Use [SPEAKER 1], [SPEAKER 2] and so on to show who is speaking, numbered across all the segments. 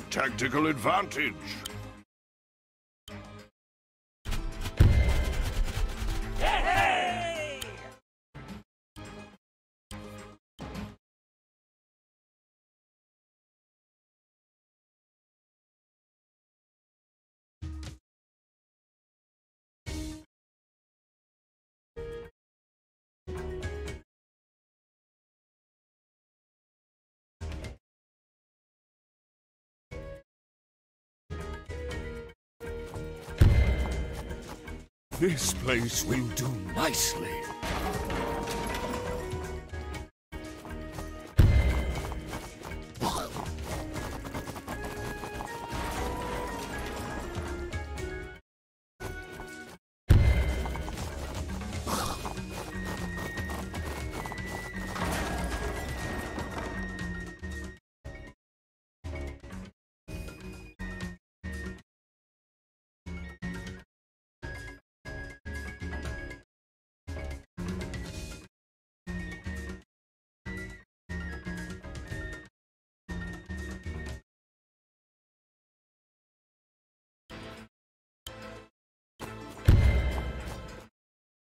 [SPEAKER 1] tactical advantage.
[SPEAKER 2] Hey!
[SPEAKER 1] This place will do nicely.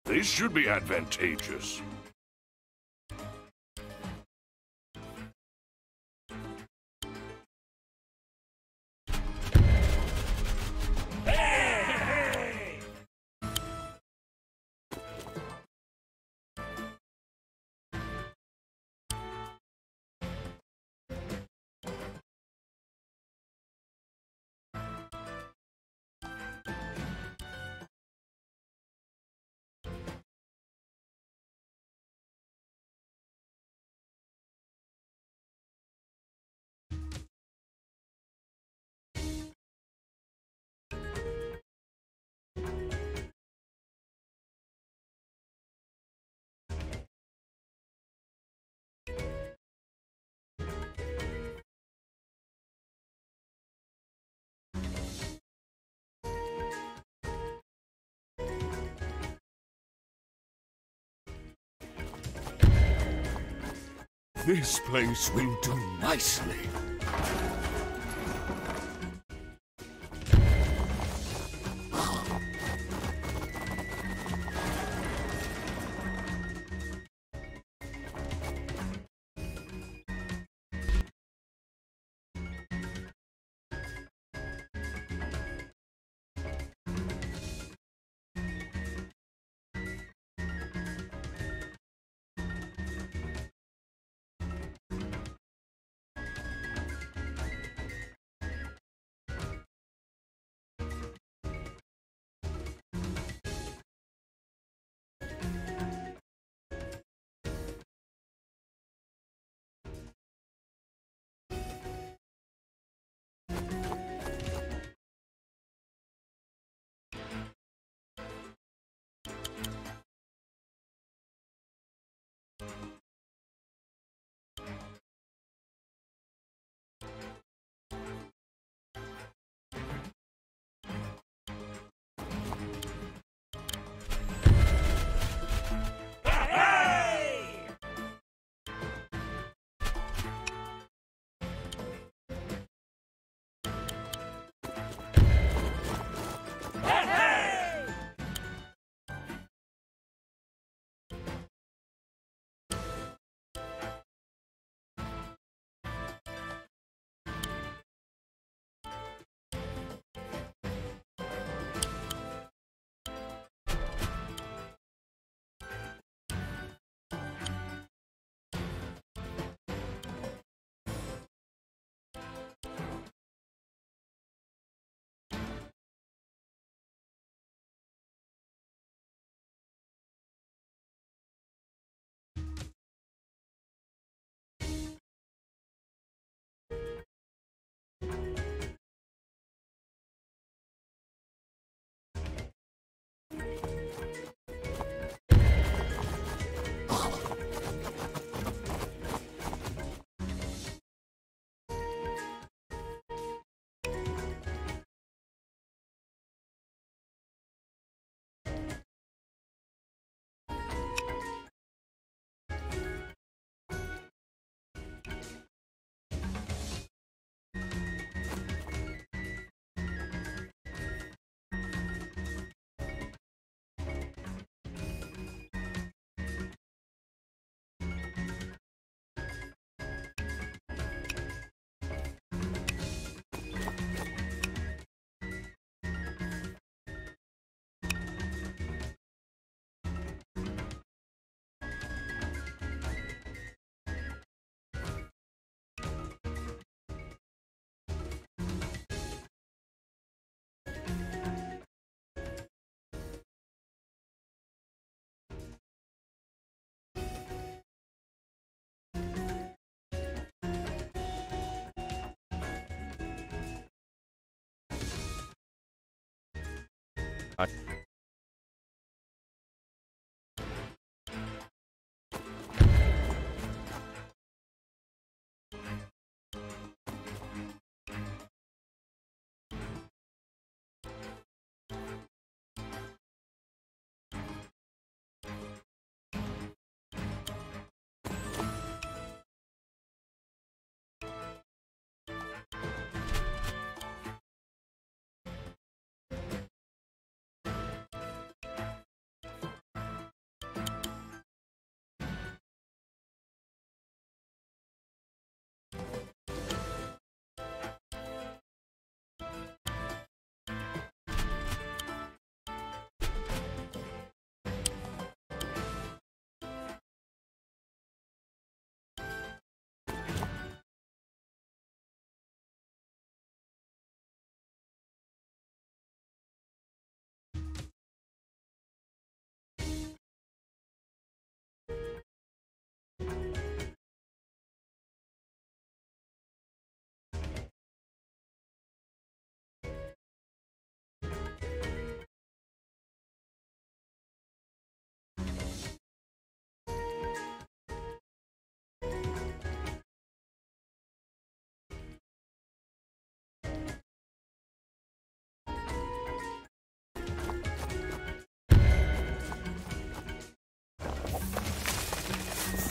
[SPEAKER 1] This should be advantageous.
[SPEAKER 2] Hey!
[SPEAKER 1] This place will do nicely.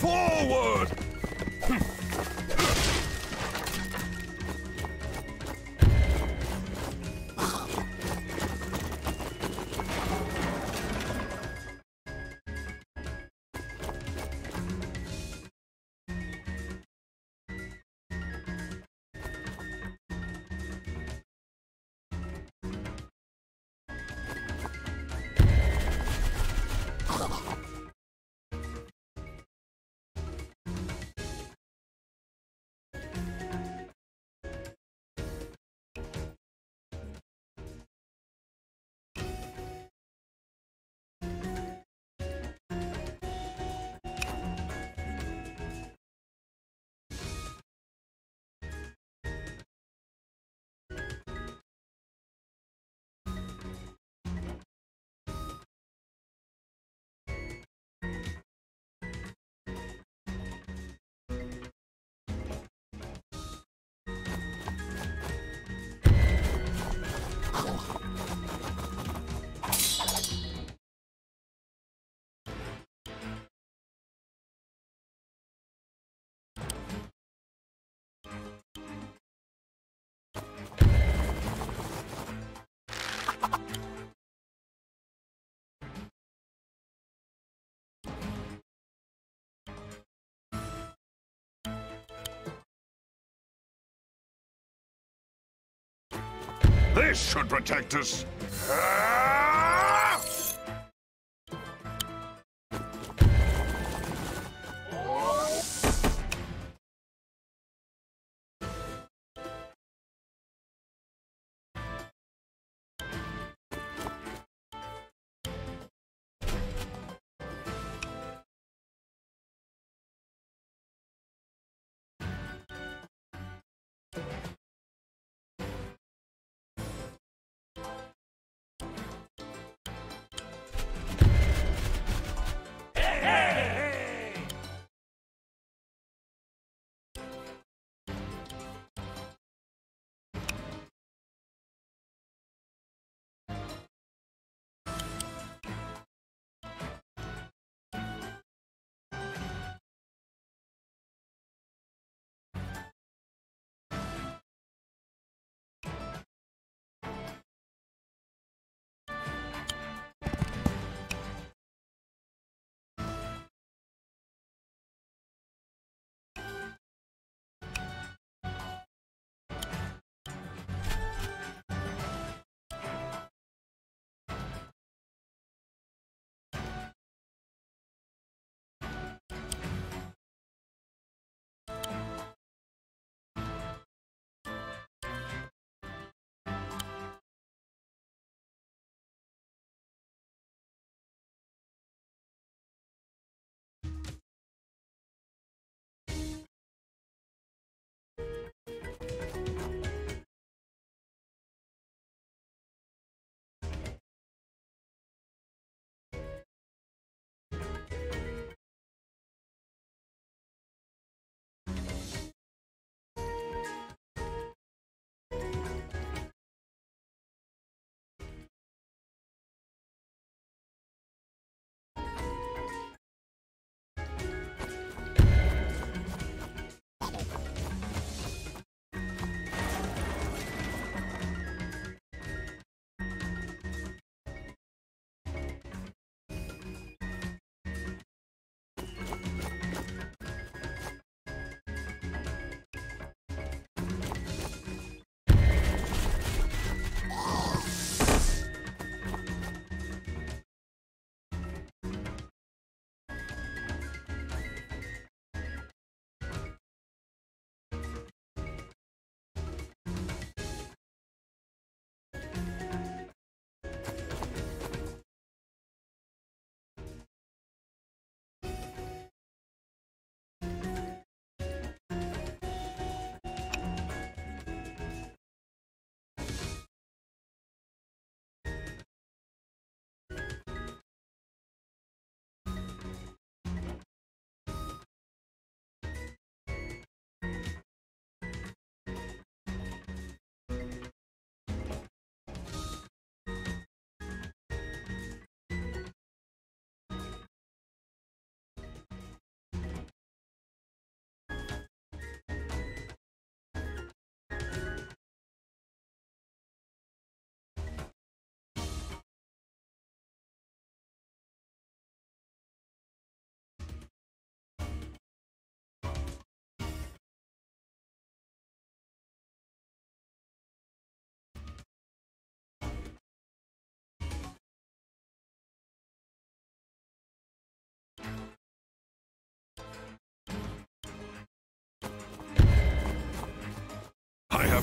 [SPEAKER 1] Forward! This should protect us.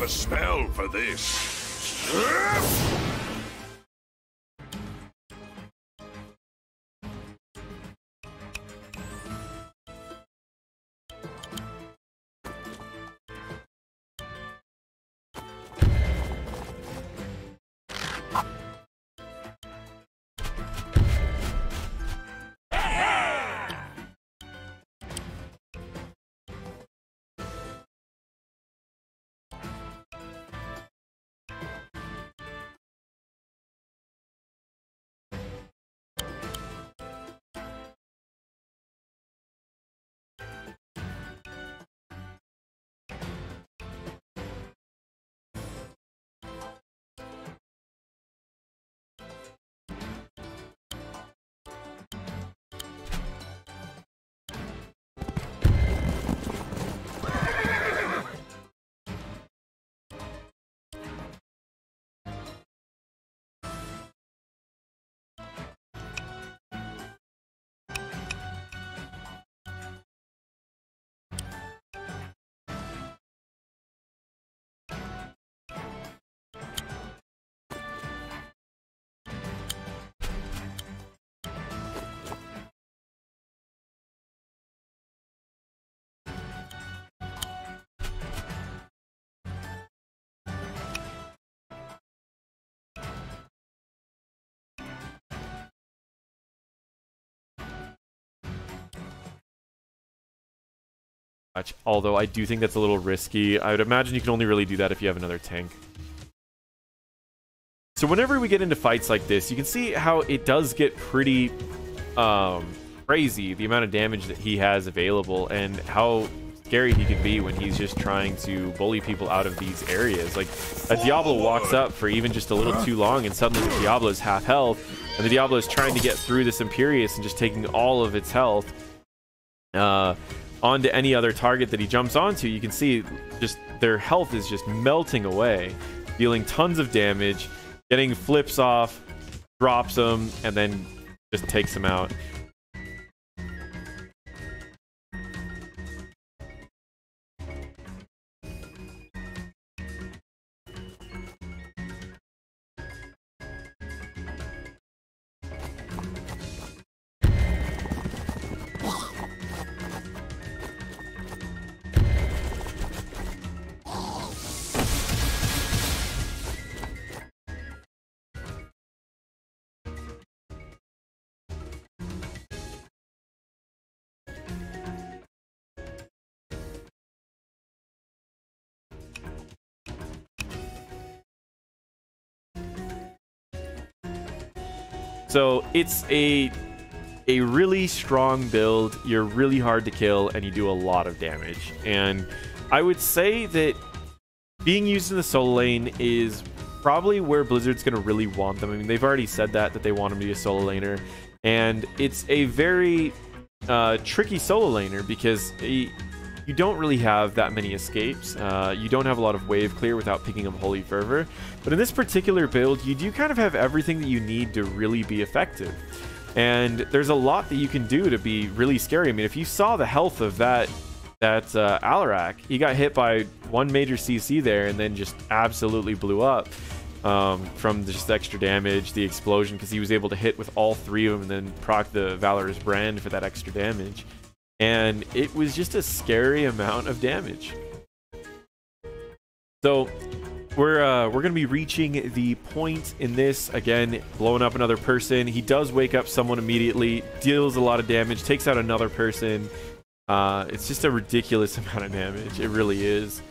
[SPEAKER 1] a spell for this.
[SPEAKER 2] Although I do think that's a little risky. I would imagine you can only really do that if you have another tank. So whenever we get into fights like this, you can see how it does get pretty crazy, the amount of damage that he has available and how scary he can be when he's just trying to bully people out of these areas. Like, a Diablo walks up for even just a little too long and suddenly the Diablo is half health, and the Diablo is trying to get through this Imperius and just taking all of its health onto any other target that he jumps onto. You can see just their health is just melting away, dealing tons of damage, getting flips off, drops them, and then just takes them out. So it's a really strong build. You're really hard to kill and you do a lot of damage. And I would say that being used in the solo lane is probably where Blizzard's going to really want them. I mean, they've already said that they want him to be a solo laner. And it's a very tricky solo laner because you don't really have that many escapes. You don't have a lot of wave clear without picking up Holy Fervor. But in this particular build, you do kind of have everything that you need to really be effective. And there's a lot that you can do to be really scary. I mean, if you saw the health of that Alarak, he got hit by one major CC there and then just absolutely blew up from just extra damage, the explosion, because he was able to hit with all three of them and then proc the Valorous Brand for that extra damage. And it was just a scary amount of damage. So we're going to be reaching the point in this. Again, blowing up another person. He does wake up someone immediately, deals a lot of damage, takes out another person. It's just a ridiculous amount of damage. It really is.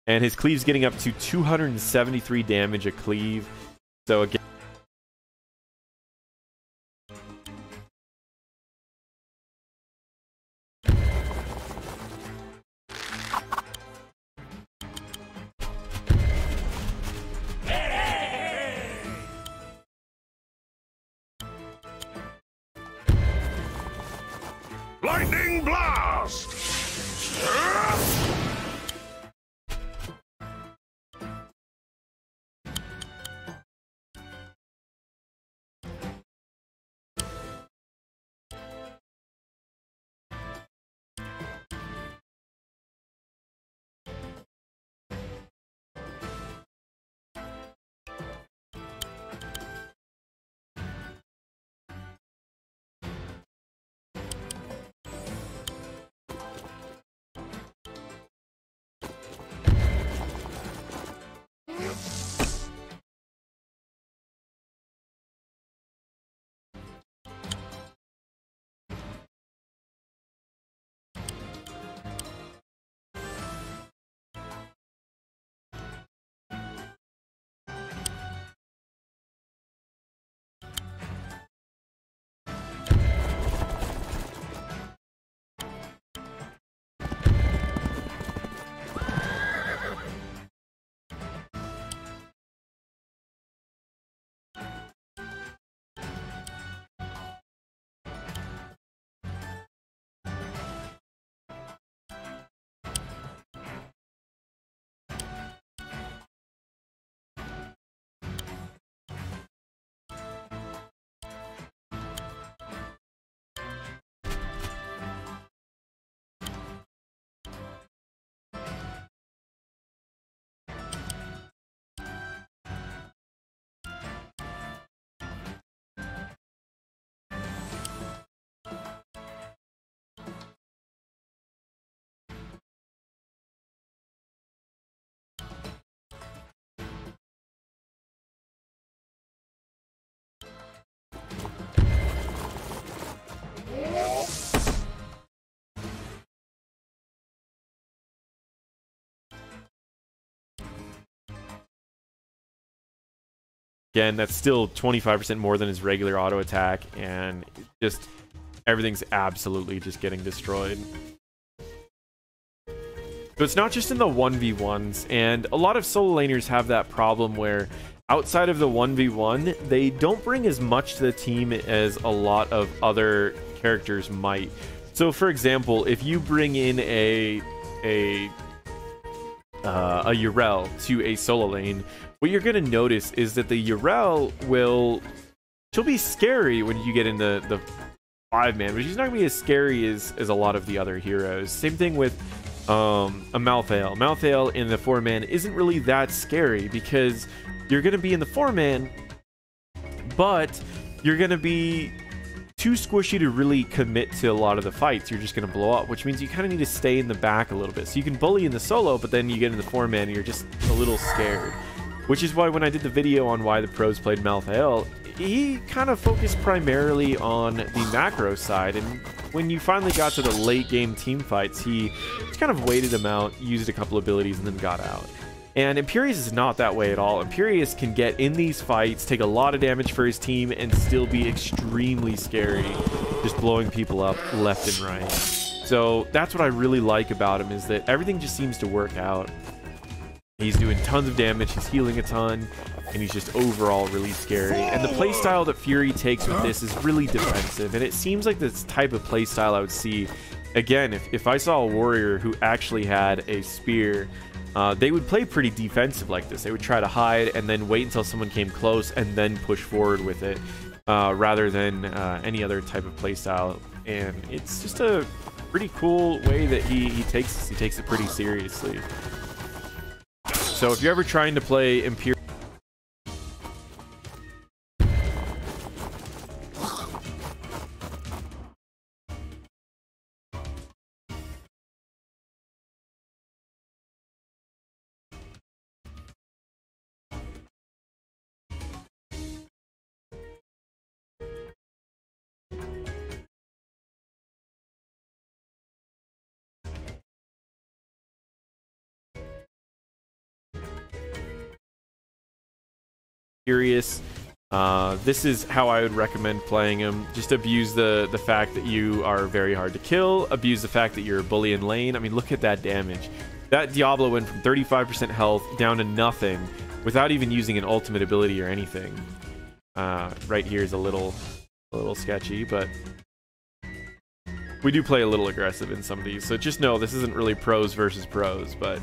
[SPEAKER 2] And his cleave's getting up to 273 damage a cleave. So again,
[SPEAKER 1] Lightning blast!
[SPEAKER 2] Again, that's still 25% more than his regular auto attack, and just everything's absolutely just getting destroyed. So it's not just in the 1v1s, and a lot of solo laners have that problem where outside of the 1v1, they don't bring as much to the team as a lot of other characters might. So for example, if you bring in a Urel to a solo lane, what you're going to notice is that the Urel she'll be scary when you get into the 5-man, but she's not going to be as scary as a lot of the other heroes. Same thing with a Malthael. Malthael in the 4-man isn't really that scary because you're going to be in the 4-man, but you're going to be too squishy to really commit to a lot of the fights. You're just going to blow up, which means you kind of need to stay in the back a little bit. So you can bully in the solo, but then you get in the 4-man and you're just a little scared. Which is why when I did the video on why the pros played Malthael, he kind of focused primarily on the macro side, and when you finally got to the late game team fights, he just kind of waited them out, used a couple abilities, and then got out. And Imperius is not that way at all. Imperius can get in these fights, take a lot of damage for his team, and still be extremely scary, just blowing people up left and right. So that's what I really like about him, is that everything just seems to work out. He's doing tons of damage, he's healing a ton, and he's just overall really scary. And the playstyle that Fury takes with this is really defensive, and it seems like this type of playstyle I would see, again, if I saw a warrior who actually had a spear, they would play pretty defensive like this. They would try to hide and then wait until someone came close and then push forward with it, rather than any other type of playstyle. And it's just a pretty cool way that he takes this. He takes it pretty seriously. So if you're ever trying to play Imperial, Imperius, this is how I would recommend playing him. Just abuse the fact that you are very hard to kill, abuse the fact that you're a bully in lane. I mean, look at that damage. That Diablo went from 35% health down to nothing without even using an ultimate ability or anything. Right here is a little sketchy, but we do play a little aggressive in some of these. So just know this isn't really pros versus pros, but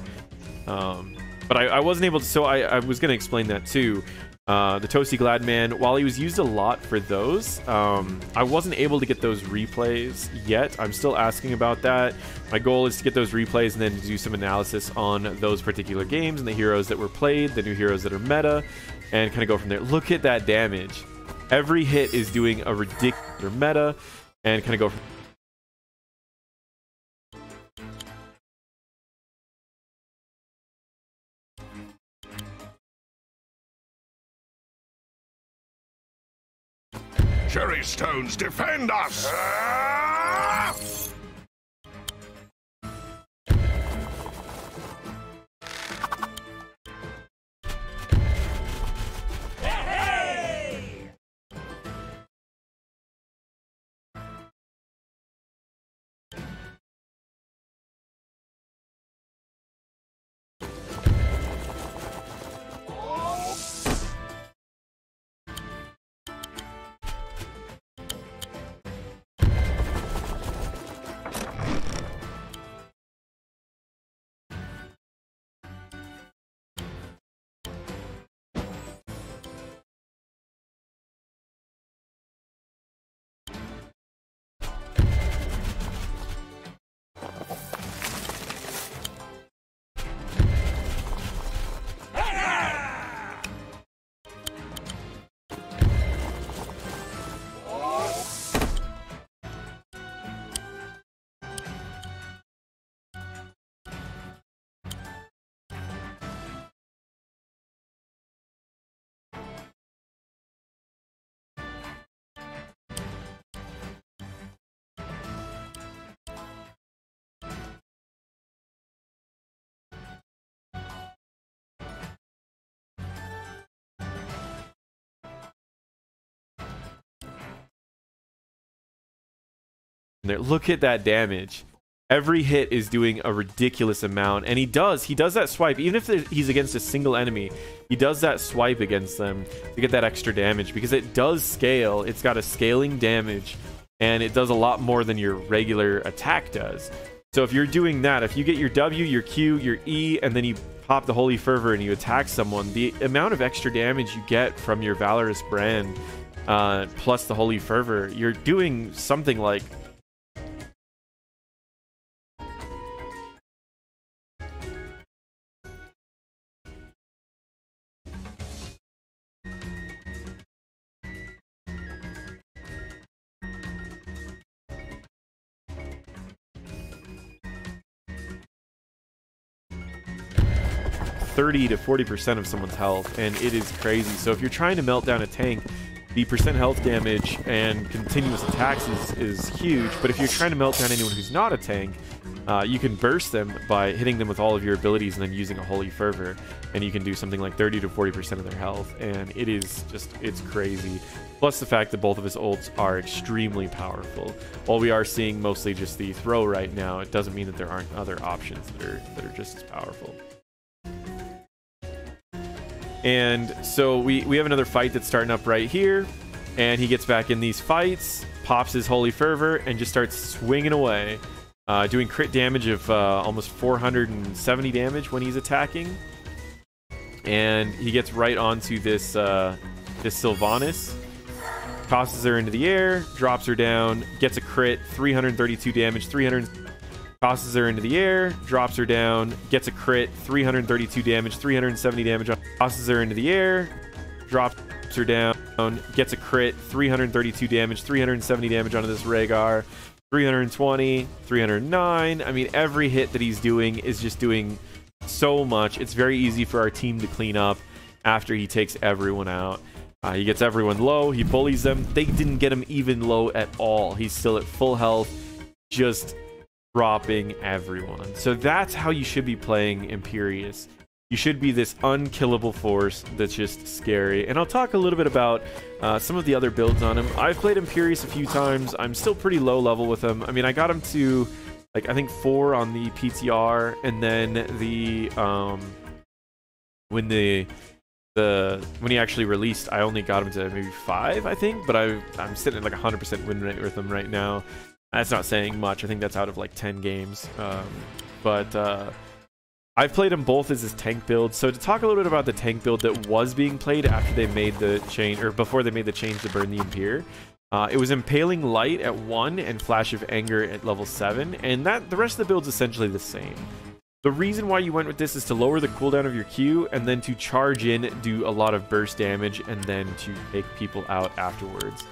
[SPEAKER 2] I wasn't able to. So I was going to explain that too. The Toasty Gladman, while he was used a lot for those, I wasn't able to get those replays yet. I'm still asking about that. My goal is to get those replays and then to do some analysis on those particular games and the heroes that were played, the new heroes that are meta, and kind of go from there. Look at that damage. Every hit is doing a ridiculous meta, and kind of go from
[SPEAKER 1] Cherry stones, defend us!
[SPEAKER 2] Look at that damage. Every hit is doing a ridiculous amount, and he does that swipe. Even if he's against a single enemy, he does that swipe against them to get that extra damage, because it does scale. It's got a scaling damage, and it does a lot more than your regular attack does. So if you're doing that, if you get your W, your Q, your E, and then you pop the Holy Fervor and you attack someone, the amount of extra damage you get from your Valorous brand plus the Holy Fervor, you're doing something like 30 to 40% of someone's health, and it is crazy. So if you're trying to melt down a tank, the percent health damage and continuous attacks is huge. But if you're trying to melt down anyone who's not a tank, you can burst them by hitting them with all of your abilities and then using a Holy Fervor, and you can do something like 30 to 40% of their health, and it is just, it's crazy. Plus the fact that both of his ults are extremely powerful. While we are seeing mostly just the throw right now, it doesn't mean that there aren't other options that are just as powerful. And so we have another fight that's starting up right here, and he gets back in these fights, pops his Holy Fervor, and just starts swinging away, doing crit damage of almost 470 damage when he's attacking. And he gets right onto this this Sylvanas, tosses her into the air, drops her down, gets a crit, 332 damage, tosses her into the air, drops her down, gets a crit, 332 damage, 370 damage, tosses her into the air, drops her down, gets a crit, 332 damage, 370 damage onto this Rhaegar, 320, 309. I mean, every hit that he's doing is just doing so much. It's very easy for our team to clean up after he takes everyone out. He gets everyone low, he bullies them. They didn't get him even low at all. He's still at full health, just dropping everyone. So that's how you should be playing Imperius. You should be this unkillable force that's just scary. And I'll talk a little bit about some of the other builds on him. I've played Imperius a few times. I'm still pretty low level with him. I mean, I got him to, like, I think 4 on the PTR, and then the when he actually released, I only got him to maybe 5, I think. But I'm sitting at like 100% win rate with him right now. That's not saying much. I think that's out of like 10 games. I've played them both as his tank build. So to talk a little bit about the tank build that was being played after they made the change, or before they made the change to burn the Imper, it was Impaling Light at 1 and Flash of Anger at level 7, and the rest of the build's essentially the same. The reason why you went with this is to lower the cooldown of your Q, and then to charge in, do a lot of burst damage, and then to take people out afterwards.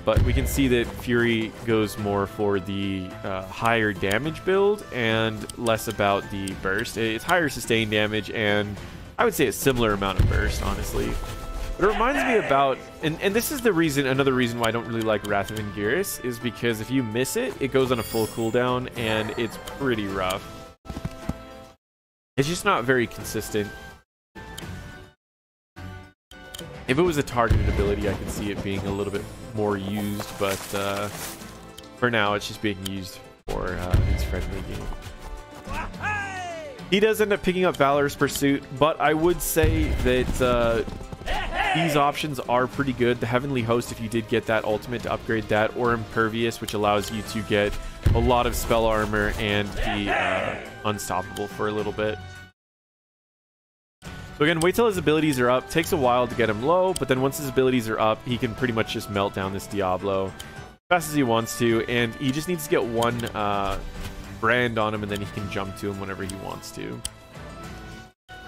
[SPEAKER 2] But we can see that Fury goes more for the higher damage build and less about the burst. It's higher sustained damage and I would say a similar amount of burst, honestly. But it reminds me about, and this is the reason, another reason why I don't really like Wrath of Anguirus, is because if you miss it, it goes on a full cooldown and it's pretty rough. It's just not very consistent. If it was a targeted ability, I could see it being a little bit more used, but for now, it's just being used for these friendly games. He does end up picking up Valorous Pursuit, but I would say that these options are pretty good. The Heavenly Host, if you did get that ultimate to upgrade that, or Impervious, which allows you to get a lot of spell armor and be unstoppable for a little bit. So again, wait till his abilities are up. Takes a while to get him low, but then once his abilities are up, he can pretty much just melt down this Diablo as fast as he wants to, and he just needs to get one brand on him, and then he can jump to him whenever he wants to.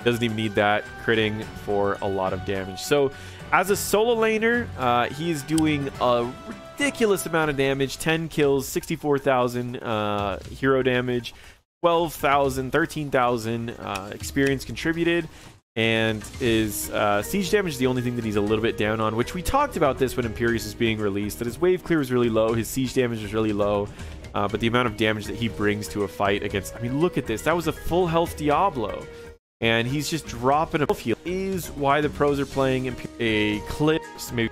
[SPEAKER 2] Doesn't even need that, critting for a lot of damage. So as a solo laner, he is doing a ridiculous amount of damage. 10 kills, 64,000 hero damage, 12,000, 13,000 experience contributed. And his siege damage is the only thing that he's a little bit down on, which we talked about this when Imperius was being released, that his wave clear was really low, his siege damage was really low, but the amount of damage that he brings to a fight against, I mean, look at this. That was a full health Diablo, and he's just dropping a heal. Is why the pros are playing Eclipse, maybe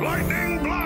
[SPEAKER 1] Lightning blast!